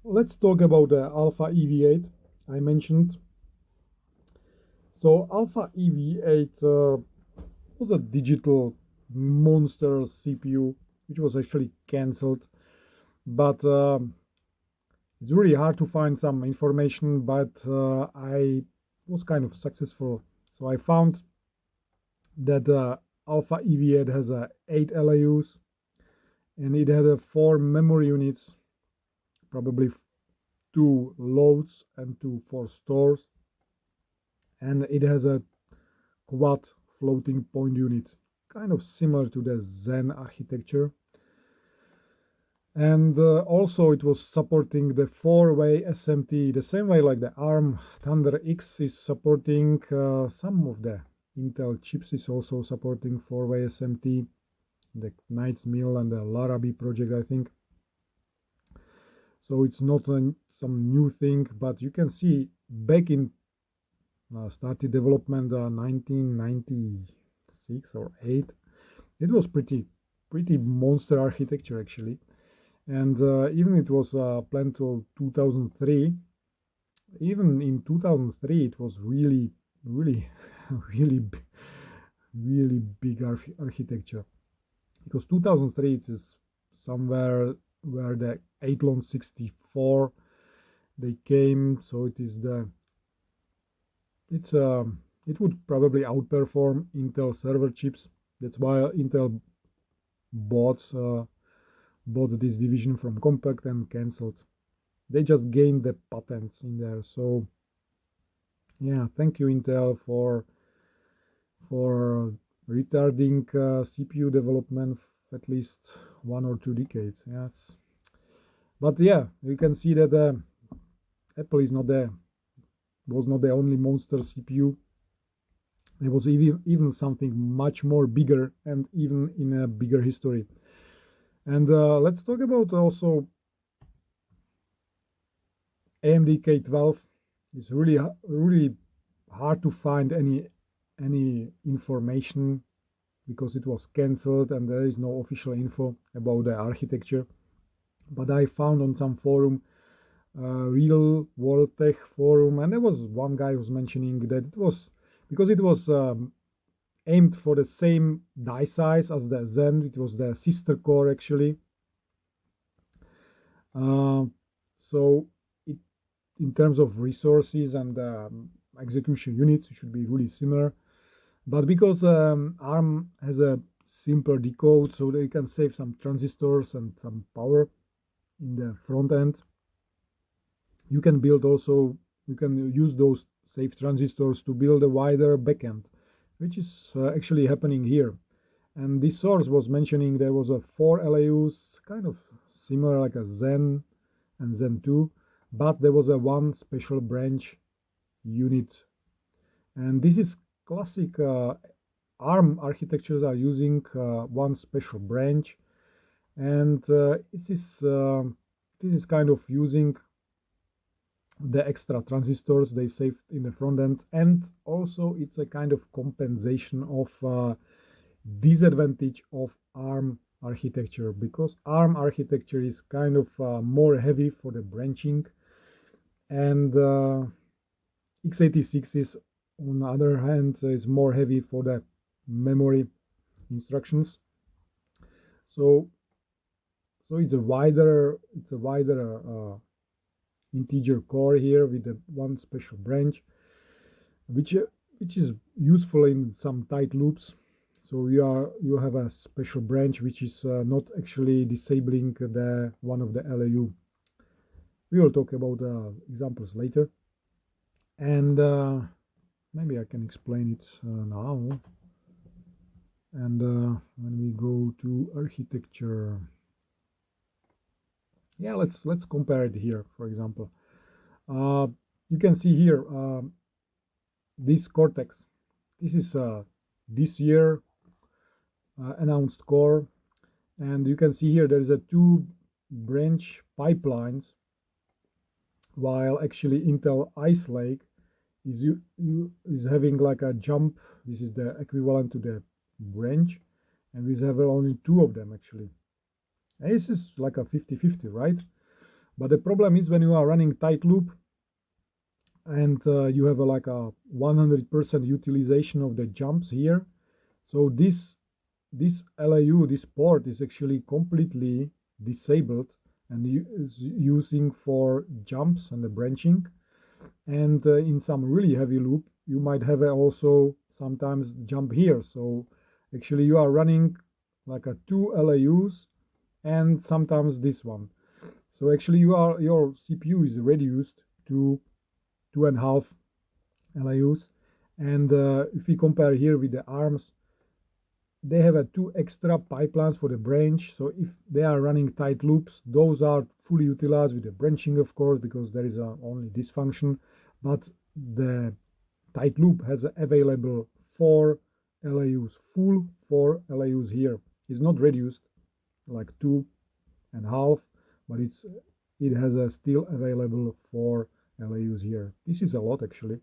let's talk about the Alpha EV8 I mentioned. So Alpha EV8 was a digital monster CPU which was actually cancelled, but it's really hard to find some information, but I was kind of successful. So I found that Alpha EV8 has 8 LAUs and it had 4 memory units, probably 2 loads and 2 for stores, and it has a quad floating point unit, kind of similar to the Zen architecture. And also it was supporting the 4-way SMT, the same way like the ARM Thunder X is supporting. Some of the Intel chips is also supporting 4-way SMT, the Knight's Mill and the Larrabee project, I think. So it's not some new thing, but you can see back in started development 1996 or 8, it was pretty monster architecture actually. And even it was planned till 2003. Even in 2003 it was really really really big architecture, because 2003 it is somewhere where the Athlon 64 they came. So it is the it would probably outperform Intel server chips. That's why Intel bought this division from Compaq and cancelled. They just gained the patents in there. So yeah, thank you Intel for retarding CPU development at least 1 or 2 decades. Yes, but yeah, you can see that Apple is not the was not the only monster CPU. There was even something much more bigger and even in a bigger history. And let's talk about also AMD K12. It's really hard to find any information because it was cancelled and there is no official info about the architecture. But I found on some forum, Real World Tech forum, and there was one guy who was mentioning that it was because it was aimed for the same die size as the Zen. It was the sister core actually. So it, in terms of resources and execution units, it should be really similar. But because ARM has a simpler decode, so they can save some transistors and some power in the front end. You can use those saved transistors to build a wider backend, which is actually happening here. And this source was mentioning there was a 4 LAUs, kind of similar like a Zen and Zen 2, but there was a 1 special branch unit. And this is classic ARM architectures are using 1 special branch, and this is kind of using the extra transistors they saved in the front end, and also it's a kind of compensation of disadvantage of ARM architecture, because ARM architecture is kind of more heavy for the branching, and x86 is on the other hand is more heavy for the memory instructions. So it's a wider integer core here with the 1 special branch, which is useful in some tight loops. So you have a special branch which is not actually disabling the one of the LAU. We will talk about examples later, and maybe I can explain it now. And when we go to architecture, yeah, let's compare it here. For example, you can see here this Cortex. This is this year announced core, and you can see here there is a 2 branch pipelines, while actually Intel Ice Lake is having like a jump. This is the equivalent to the branch, and we have only 2 of them actually. And this is like a 50-50, right? But the problem is when you are running tight loop and you have like a 100% utilization of the jumps here. So this LAU, this port is actually completely disabled and is using for jumps and the branching. And in some really heavy loop, you might have also sometimes jump here. So actually you are running like a 2 LAUs and sometimes this one. So actually your CPU is reduced to 2.5 LAUs. And if we compare here with the ARMs, they have 2 extra pipelines for the branch. So if they are running tight loops, those are fully utilized with the branching, of course, because there is only this function. But the tight loop has available 4 LAUs, full 4 LAUs here. It's not reduced like 2.5, but it has still available 4 LAUs here. This is a lot actually.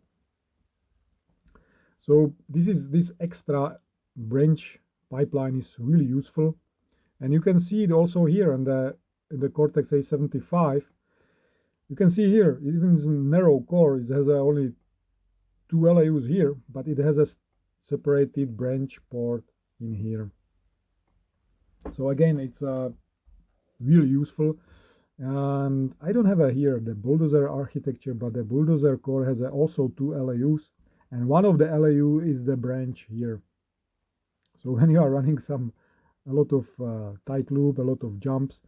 So this extra branch pipeline is really useful, and you can see it also here in the Cortex A75. You can see here, even in narrow core, it has only 2 LAUs here, but it has a separated branch port in here. So again, it's really useful. And I don't have here the bulldozer architecture, but the bulldozer core has also 2 LAUs, and one of the LAU is the branch here. So when you are running a lot of tight loop, a lot of jumps,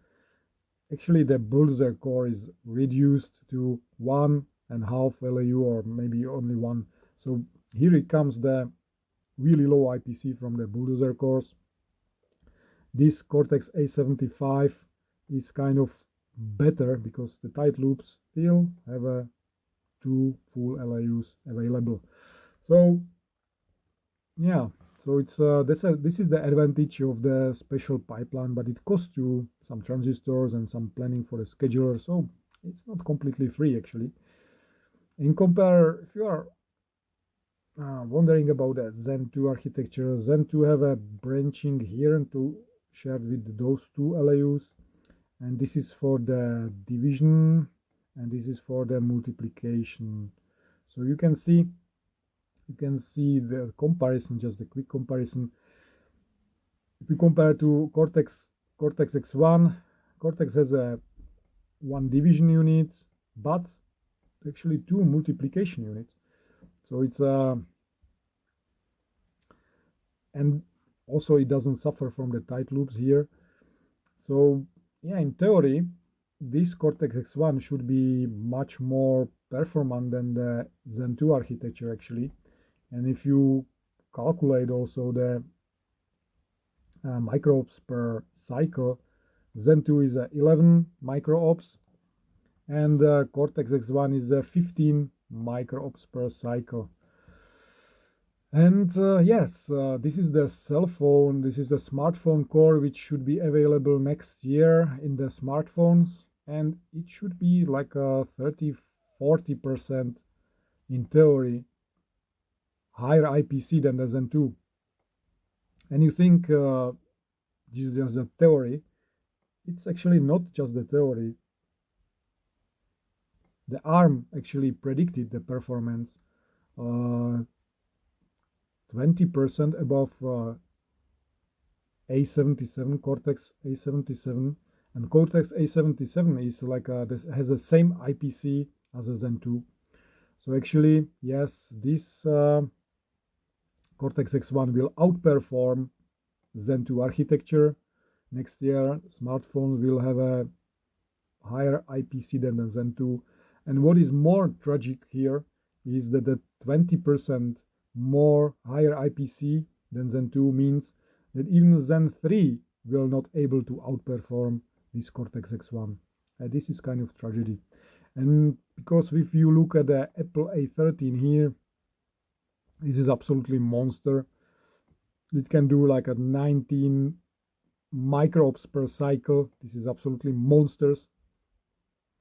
actually the bulldozer core is reduced to 1.5 LAU or maybe only 1. So here it comes the really low IPC from the bulldozer cores. This Cortex A75 is kind of better because the tight loops still have 2 full LAUs available. So yeah, so it's this is the advantage of the special pipeline, but it costs you some transistors and some planning for the scheduler, so it's not completely free actually. In compare, if you are wondering about the Zen 2 architecture, Zen 2 have a branching here and to share with those 2 LAUs, and this is for the division and this is for the multiplication. So you can see the comparison, just a quick comparison. If you compare to Cortex X1, Cortex has a 1 division unit, but actually 2 multiplication units. So it's and also it doesn't suffer from the tight loops here. So yeah, in theory, this Cortex X1 should be much more performant than the Zen 2 architecture actually. And if you calculate also the microops per cycle, Zen 2 is 11 microops and Cortex X1 is 15 microops per cycle. And yes, this is the cell phone, this is the smartphone core, which should be available next year in the smartphones, and it should be like a 30-40% in theory higher IPC than the Zen 2. And you think this is just a theory. It's actually not just the theory. The ARM actually predicted the performance 20% above A77, Cortex A77, and Cortex A77 is like this has the same IPC as a Zen 2. So actually, yes, this Cortex X1 will outperform Zen 2 architecture. Next year, smartphones will have a higher IPC than the Zen 2. And what is more tragic here is that the 20% more higher IPC than Zen 2 means that even Zen 3 will not able to outperform this Cortex X1. This is kind of tragedy. And because if you look at the Apple A13 here, this is absolutely monster. It can do like a 19 microops per cycle. This is absolutely monsters.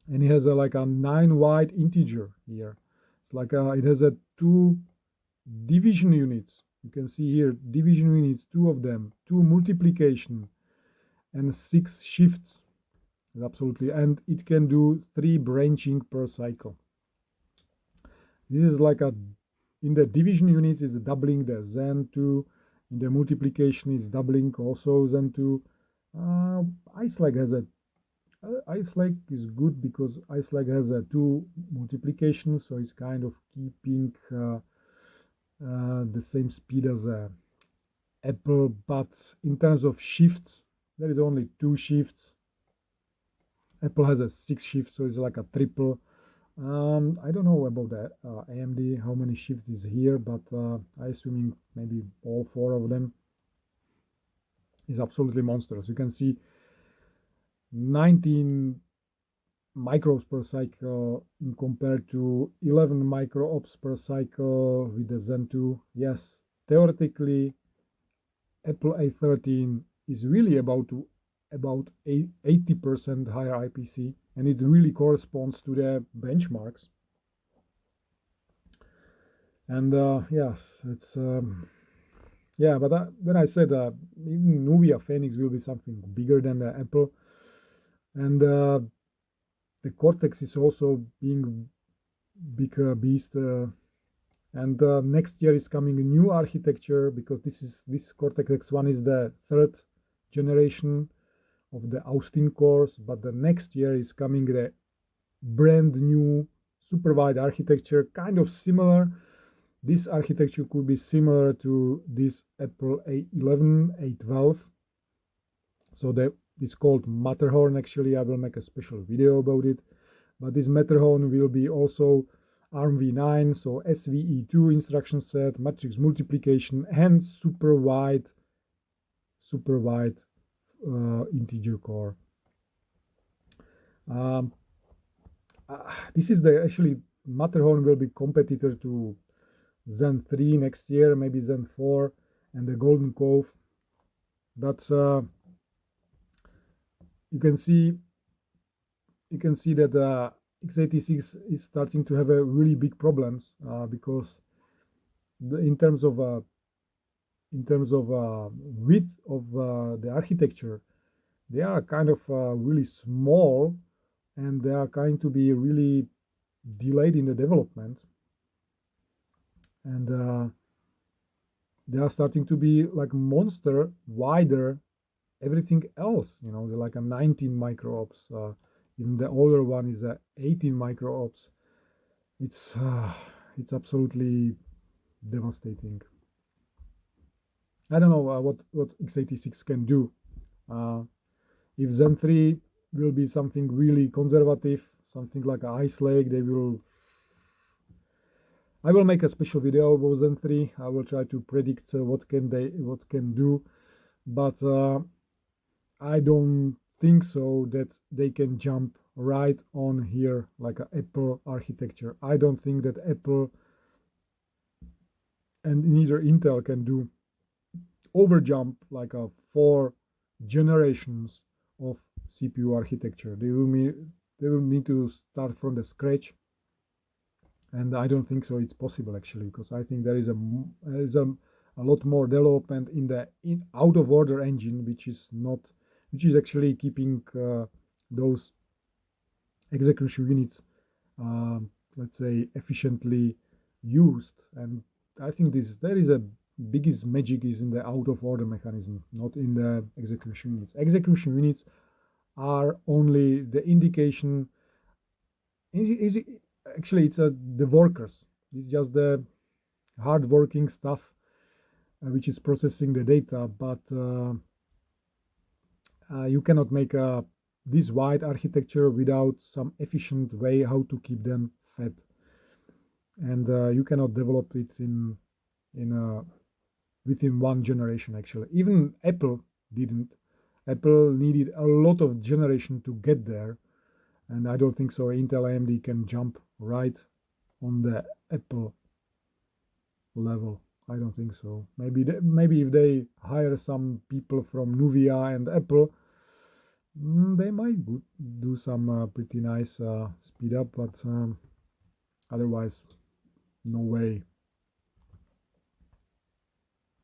And it has like a 9 wide integer here. It's like it has 2 division units. You can see here division units, 2 of them, 2 multiplication, and 6 shifts. absolutely, and it can do 3 branching per cycle. This is like a, in the division units is doubling the Zen 2, in the multiplication is doubling also Zen 2. Ice Lag has a Ice Lag is good because Ice Lag has a 2 multiplication, so it's kind of keeping the same speed as Apple, but in terms of shifts, there is only 2 shifts. Apple has a 6 shifts, so it's like a triple. I don't know about the AMD, how many shifts is here, but I assuming maybe all 4 of them is absolutely monstrous. You can see 19 micros per cycle compared to 11 microops per cycle with the Zen 2. Yes, theoretically, Apple A13 is really about 80% higher IPC, and it really corresponds to the benchmarks. And yes, it's yeah, but when I said even Nuvia Phoenix will be something bigger than the Apple, and the Cortex is also being big beast. And next year is coming a new architecture, because this Cortex X1 is the 3rd generation of the Austin cores, but the next year is coming the brand new super wide architecture, kind of similar. This architecture could be similar to this Apple A11, A12. So that is called Matterhorn. Actually, I will make a special video about it. But this Matterhorn will be also ARMv9, so SVE2 instruction set, matrix multiplication, and super wide integer core. This is the actually Matterhorn will be competitor to Zen 3 next year, maybe Zen 4, and the Golden Cove. But you can see that x86 is starting to have a really big problems because in terms of width of the architecture, they are kind of really small, and they are going to be really delayed in the development, and they are starting to be like monster wider everything else. They're like a 19 microops. Even the older one is a 18 microops. It's absolutely devastating. I don't know what x86 can do. If Zen 3 will be something really conservative, something like Ice Lake, I will make a special video about Zen 3. I will try to predict what can do, but I don't think so that they can jump right on here like an Apple architecture. I don't think that Apple and neither Intel can do overjump like a 4 generations of CPU architecture. They will need to start from the scratch, and I don't think so it's possible actually, because I think there is a lot more development in the out of order engine, which is actually keeping those execution units let's say efficiently used. And I think there is a biggest magic is in the out of order mechanism, not in the execution units. Execution units are only the indication. Actually, it's the workers. It's just the hard working stuff which is processing the data, but you cannot make this wide architecture without some efficient way how to keep them fed, and you cannot develop it within one generation. Actually, even Apple didn't. Apple needed a lot of generation to get there, and I don't think so Intel AMD can jump right on the Apple level. I don't think so. Maybe if they hire some people from Nuvia and Apple, they might do some pretty nice speed up, but otherwise, no way.